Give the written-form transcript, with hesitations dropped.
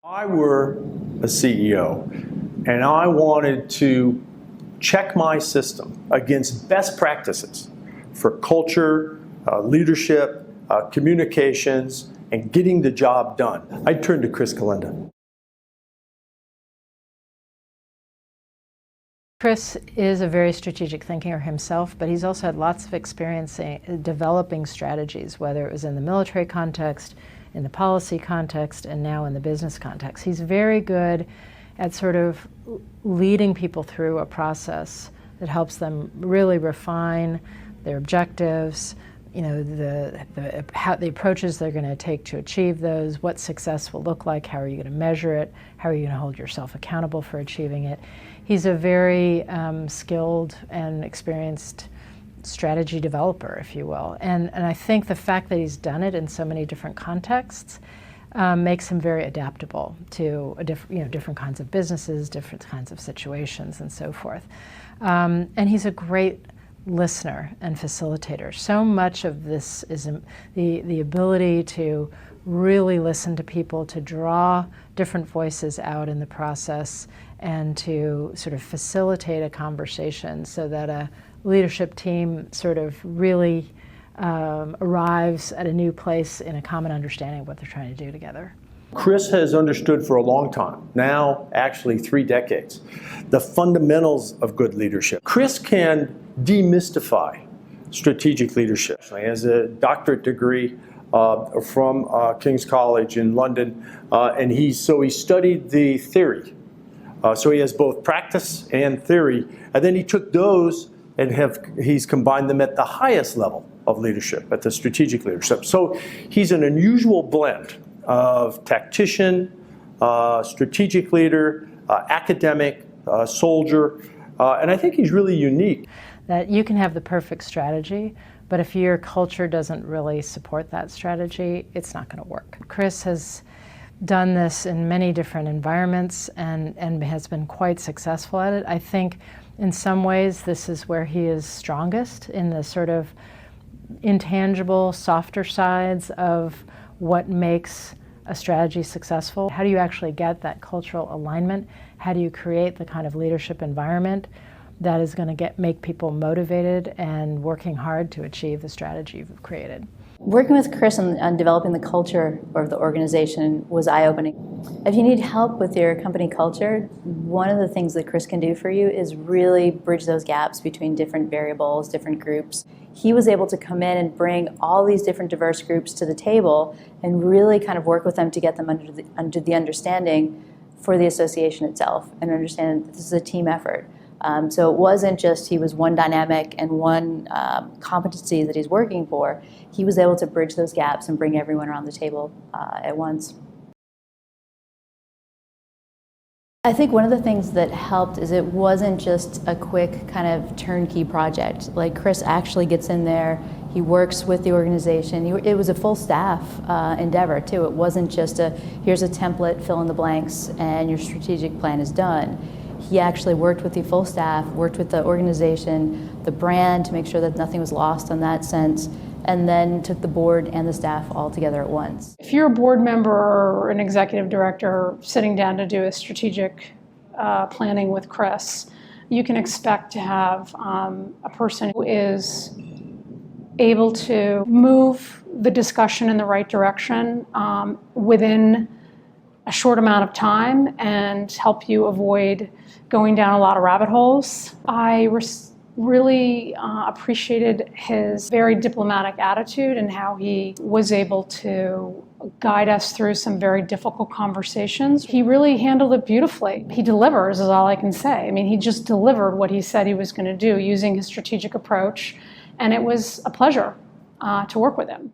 I were a CEO and I wanted to check my system against best practices for culture, leadership, communications, and getting the job done, I'd turn to Chris Kolenda. Chris is a very strategic thinker himself, but he's also had lots of experience developing strategies, whether it was in the military context, in the policy context, and now in the business context. He's very good at sort of leading people through a process that helps them really refine their objectives, you know, the approaches they're going to take to achieve those, what success will look like, how are you going to measure it, how are you going to hold yourself accountable for achieving it. He's a very skilled and experienced strategy developer, if you will. And I think the fact that he's done it in so many different contexts makes him very adaptable to different kinds of businesses, different kinds of situations, and so forth. And he's a great listener and facilitator. So much of this is the ability to really listen to people, to draw different voices out in the process, and to sort of facilitate a conversation so that a leadership team sort of really arrives at a new place in a common understanding of what they're trying to do together. Chris has understood for a long time, now actually 3 decades, the fundamentals of good leadership. Chris can demystify strategic leadership. He has a doctorate degree from King's College in London, and he studied the theory. So he has both practice and theory, and then he took those and he's combined them at the highest level of leadership, at the strategic leadership. So he's an unusual blend of tactician, strategic leader, academic, soldier, and I think he's really unique. That you can have the perfect strategy, but if your culture doesn't really support that strategy, it's not going to work. Chris has done this in many different environments and has been quite successful at it. I think in some ways this is where he is strongest, in the sort of intangible, softer sides of what makes a strategy successful. How do you actually get that cultural alignment? How do you create the kind of leadership environment that is going to make people motivated and working hard to achieve the strategy you've created? Working with Chris on developing the culture of the organization was eye-opening. If you need help with your company culture, one of the things that Chris can do for you is really bridge those gaps between different variables, different groups. He was able to come in and bring all these different diverse groups to the table and really kind of work with them to get them under the understanding for the association itself and understand that this is a team effort. So it wasn't just he was one dynamic and one competency that he's working for. He was able to bridge those gaps and bring everyone around the table at once. I think one of the things that helped is it wasn't just a quick kind of turnkey project. Like Chris actually gets in there, he works with the organization. It was a full staff endeavor too. It wasn't just here's a template, fill in the blanks, and your strategic plan is done. He actually worked with the full staff, worked with the organization, the brand, to make sure that nothing was lost in that sense, and then took the board and the staff all together at once. If you're a board member or an executive director sitting down to do a strategic planning with Chris, you can expect to have a person who is able to move the discussion in the right direction within a short amount of time and help you avoid going down a lot of rabbit holes. I really appreciated his very diplomatic attitude and how he was able to guide us through some very difficult conversations. He really handled it beautifully. He delivers, is all I can say. I mean, he just delivered what he said he was going to do using his strategic approach, and it was a pleasure to work with him.